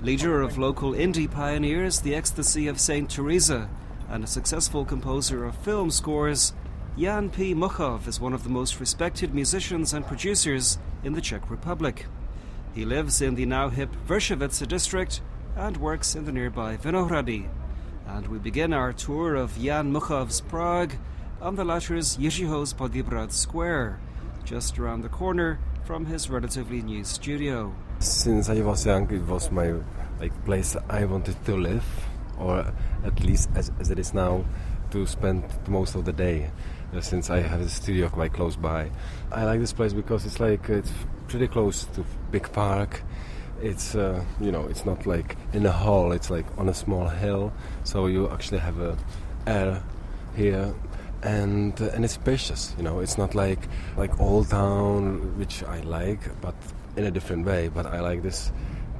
Leader of local indie pioneers, the Ecstasy of St. Theresa, and a successful composer of film scores, Jan P. Muchow is one of the most respected musicians and producers in the Czech Republic. He lives in the now hip Vršovice district and works in the nearby Vinohrady. And we begin our tour of Jan Muchow's Prague on the latter's Jiřího's Poděbrad Square, just around the corner from his relatively new studio. Since I was young, it was my place I wanted to live, or at least as it is now, to spend most of the day. Since I have a studio quite close by, I like this place because it's pretty close to big park. It's it's not like in a hall. It's like on a small hill, so you actually have a air here. And it's spacious, It's not like old town, which I like, but in a different way. But I like this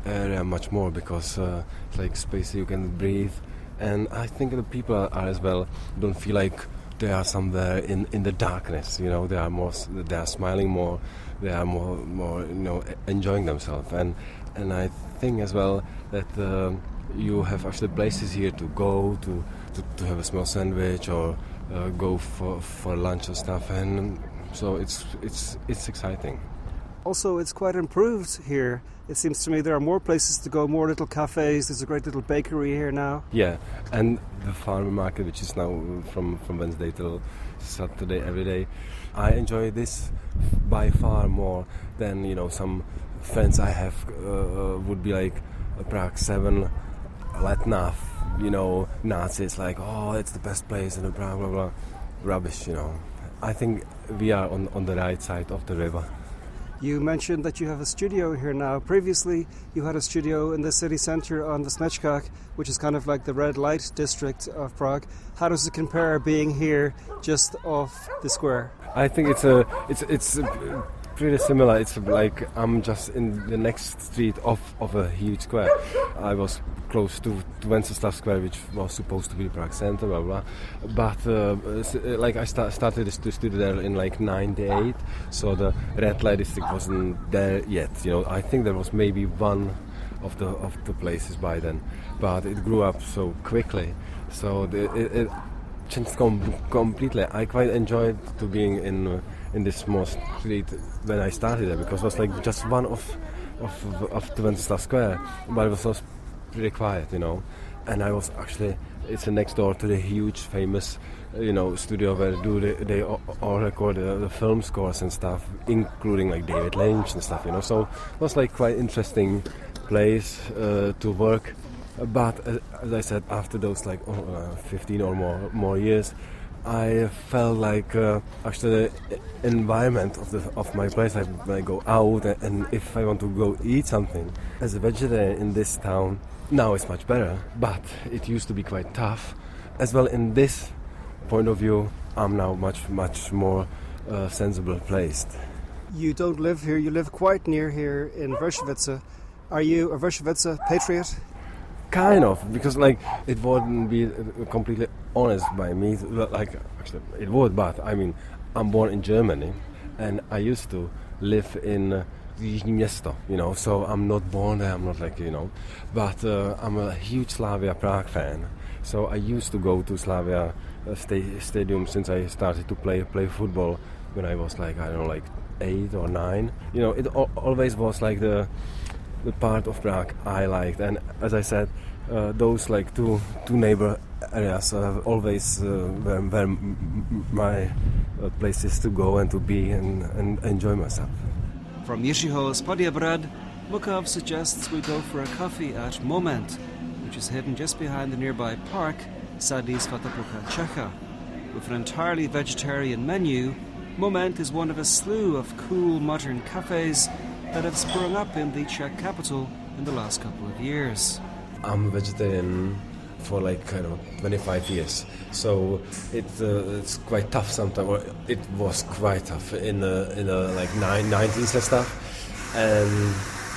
area much more because it's like space you can breathe, and I think the people are as well don't feel like they are somewhere in the darkness. They are smiling more, they are more enjoying themselves, and I think as well that you have actually places here to go to have a small sandwich or go for lunch or stuff, and so it's exciting. Also, it's quite improved here. It seems to me there are more places to go, more little cafes. There's a great little bakery here now. Yeah, and the farmer market, which is now from Wednesday till Saturday every day. I enjoy this by far more than some friends I have would be like Prague 7, Letnav, Nazis, it's the best place in Prague, blah blah, rubbish. I think we are on the right side of the river. You mentioned that you have a studio here now. Previously, you had a studio in the city centre on the Smečkách, which is kind of like the red light district of Prague. How does it compare being here just off the square? I think it's pretty similar. It's like I'm just in the next street of a huge square. I was close to Wenceslav Square, which was supposed to be Prague Center, blah blah. But I started the studio there in 98, so the red light district wasn't there yet. I think there was maybe one of the places by then, but it grew up so quickly, so it changed completely. I quite enjoyed to being in this small street when I started there, because it was just one of the Wenceslav Square, but it was also pretty quiet, and I was actually, it's next door to the huge famous studio where they all record the film scores and stuff, including David Lynch and stuff, so it was quite interesting place to work. But as I said, after those 15 or more years, I felt actually the environment of my place, when I go out and if I want to go eat something as a vegetarian in this town, now it's much better, but it used to be quite tough. As well, in this point of view, I'm now much more sensible placed. You don't live here, you live quite near here in Vršovice. Are you a Vršovice patriot? Kind of, because it wouldn't be completely honest by me. Actually, it would, but I'm born in Germany, and I used to live in Jižní Město, so I'm not born there. I'm not but I'm a huge Slavia Prague fan. So I used to go to Slavia stadium since I started to play football when I was 8 or 9. It always was the part of Prague I liked, and as I said, those two neighbor areas have always were my places to go and to be and enjoy myself. From Jiřího's Poděbrad, Muchow suggests we go for a coffee at Moment, which is hidden just behind the nearby park, Sadí Svatoplukha Čecha. With an entirely vegetarian menu, Moment is one of a slew of cool modern cafes that have sprung up in the Czech capital in the last couple of years. I'm a vegetarian for 25 years, so it's quite tough sometimes. Or it was quite tough in the 90s and stuff, and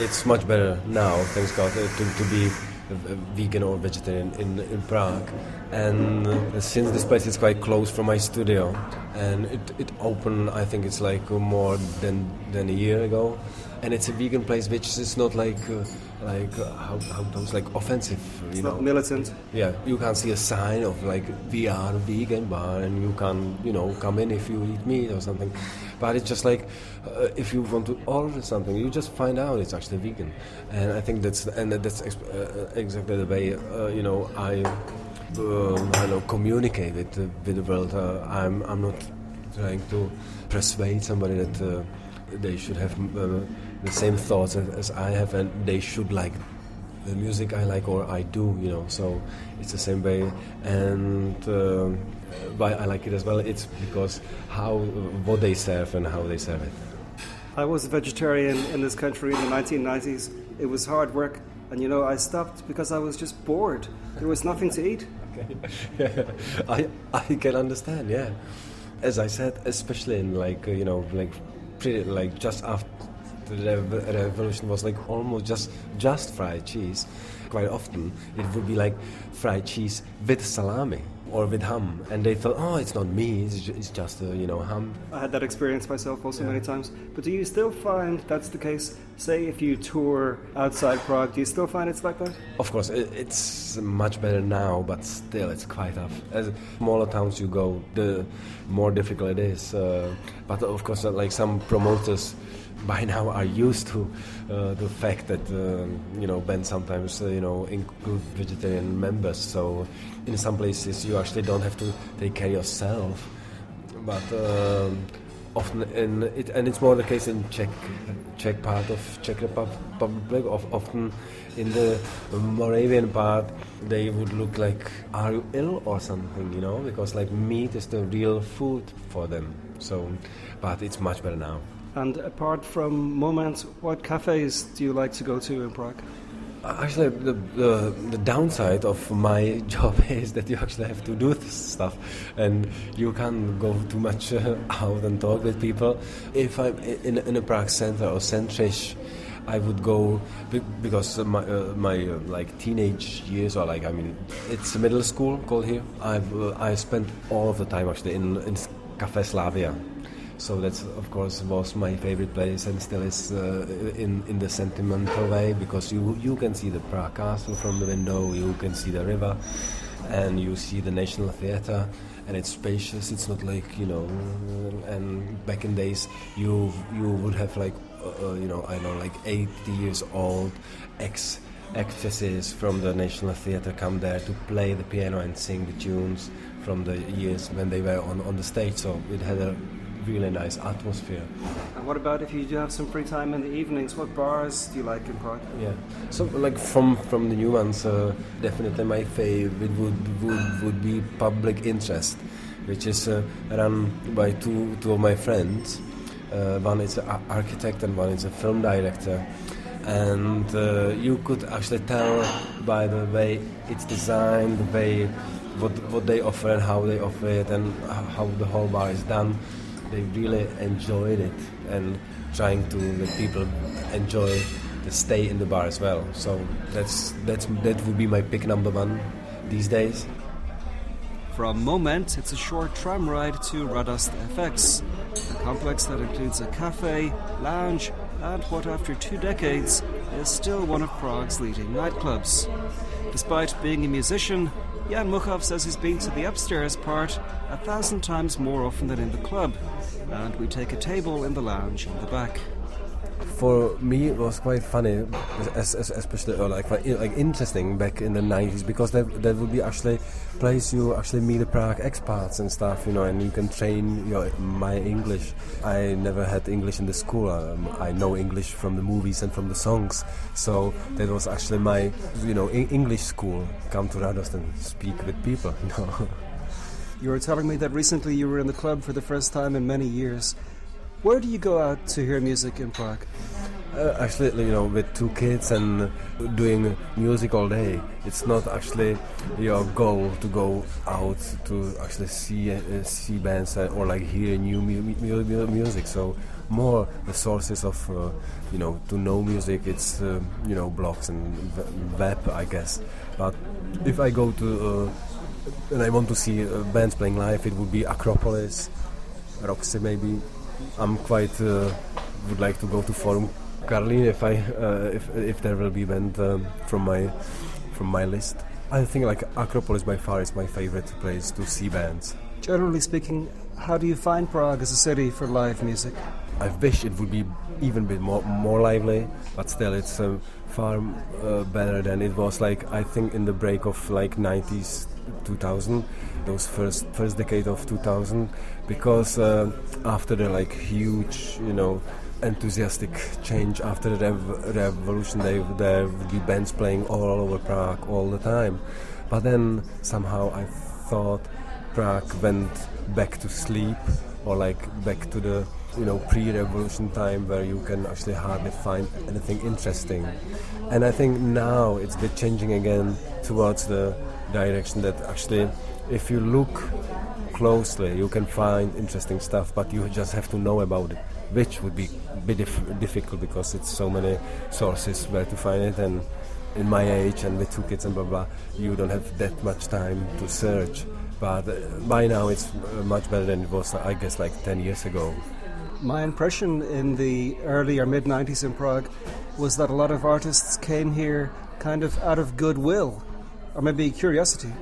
it's much better now, thanks God, to be a vegan or vegetarian in Prague. And since this place is quite close from my studio, and it opened, I think it's more than a year ago, and it's a vegan place which is not like how those like offensive, It's not militant. Yeah, you can't see a sign of like we are a vegan bar and you can come in if you eat meat or something. But it's just like if you want to order something, you just find out it's actually vegan. And I think that's exactly the way I communicate with the world. I'm not trying to persuade somebody that they should have the same thoughts as I have, and they should like the music I like or I do, So it's the same way, and why I like it as well. It's because what they serve and how they serve it. I was a vegetarian in this country in the 1990s. It was hard work, and I stopped because I was just bored. There was nothing to eat. Okay. I can understand. Yeah, as I said, especially in pretty just after the revolution was like almost just fried cheese. Quite often it would be like fried cheese with salami or with ham, and they thought, oh, it's not meat, it's just ham. I had that experience myself also many times. But do you still find that's the case? Say if you tour outside Prague, do you still find it's like that? Of course, it's much better now, but still it's quite tough. As smaller towns you go, the more difficult it is. But of course, like some promoters by now are used to the fact that bands sometimes include vegetarian members. So in some places you actually don't have to take care yourself, but often it's more the case in Czech part of Czech Republic. Often in the Moravian part they would look like, are you ill or something, because like meat is the real food for them. So, but it's much better now. And apart from Moment, what cafes do you like to go to in Prague? Actually, the downside of my job is that you actually have to do this stuff, and you can't go too much out and talk with people. If I'm in a Prague center or centrish, I would go because my like teenage years, or it's a middle school called here. I spent all of the time actually in Café Slavia. So that's, of course, was my favorite place and still is in the sentimental way, because you can see the Prague Castle from the window, you can see the river, and you see the National Theatre, and it's spacious. It's not like, and back in days you would have like, 80 years old actresses from the National Theatre come there to play the piano and sing the tunes from the years when they were on the stage. So it had a really nice atmosphere. And what about if you do have some free time in the evenings? What bars do you like in Prague? Yeah, so like from the new ones, definitely my favorite would be Public Interest, which is run by two of my friends. One is an architect and one is a film director. And you could actually tell by the way it's designed, the way what they offer and how they offer it, and how the whole bar is done. They really enjoyed it, and trying to let people enjoy the stay in the bar as well. So that would be my pick number one these days. From Moment, it's a short tram ride to Radost FX, a complex that includes a cafe, lounge, and what after 2 decades is still one of Prague's leading nightclubs. Despite being a musician, Jan Muchow says he's been to the upstairs part 1,000 times more often than in the club, and we take a table in the lounge in the back. For me, it was quite funny, especially like interesting back in the 90s, because that would be actually place you actually meet the Prague expats and stuff, and you can train my English. I never had English in the school. I know English from the movies and from the songs, so that was actually my English school. Come to Radost and speak with people. You were telling me that recently you were in the club for the first time in many years. Where do you go out to hear music in Prague? Actually, with 2 kids and doing music all day, it's not actually your goal to go out to actually see bands or like hear new music. So more the sources of to know music, it's blogs and web, I guess. But if I go to and I want to see bands playing live, it would be Acropolis, Roxy maybe. I'm quite would like to go to Forum Karlín, if there will be band from my list. I think like Acropolis by far is my favorite place to see bands. Generally speaking, how do you find Prague as a city for live music? I wish it would be even a bit more lively, but still it's far better than it was. Like I think in the break of like 90s, 2000, those first decade of 2000, because after the like huge, enthusiastic change after the revolution, there would be bands playing all over Prague all the time. But then somehow I thought Prague went back to sleep, or like back to the pre-revolution time where you can actually hardly find anything interesting. And I think now it's a bit changing again towards the direction that actually if you look closely you can find interesting stuff, but you just have to know about it, which would be a bit difficult because it's so many sources where to find it, and in my age and with 2 kids and blah blah, you don't have that much time to search. But by now it's much better than it was, I guess, like 10 years ago. My impression in the early or mid-90s in Prague was that a lot of artists came here kind of out of goodwill, or maybe curiosity.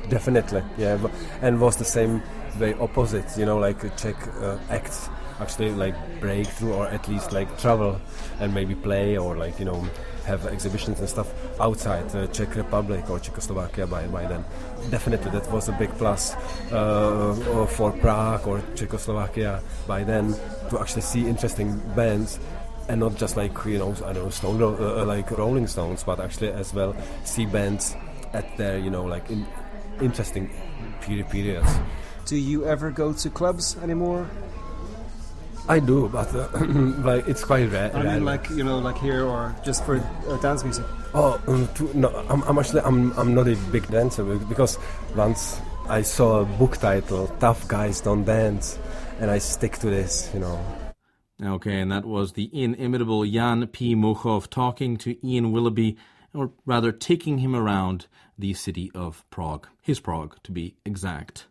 Definitely, yeah, and was the same way opposite, like Czech acts actually like break through, or at least like travel and maybe play, or like, have exhibitions and stuff outside Czech Republic or Czechoslovakia by then. Definitely that was a big plus for Prague or Czechoslovakia by then, to actually see interesting bands, and not just like, like Rolling Stones, but actually as well see bands at their, like in interesting periods. Do you ever go to clubs anymore? I do, but like it's quite rare. I mean, like like here, or just for dance music. Oh no, I'm not a big dancer, because once I saw a book title, "Tough Guys Don't Dance," and I stick to this. Okay, and that was the inimitable Jan P. Muchow talking to Ian Willoughby, or rather taking him around the city of Prague, his Prague to be exact.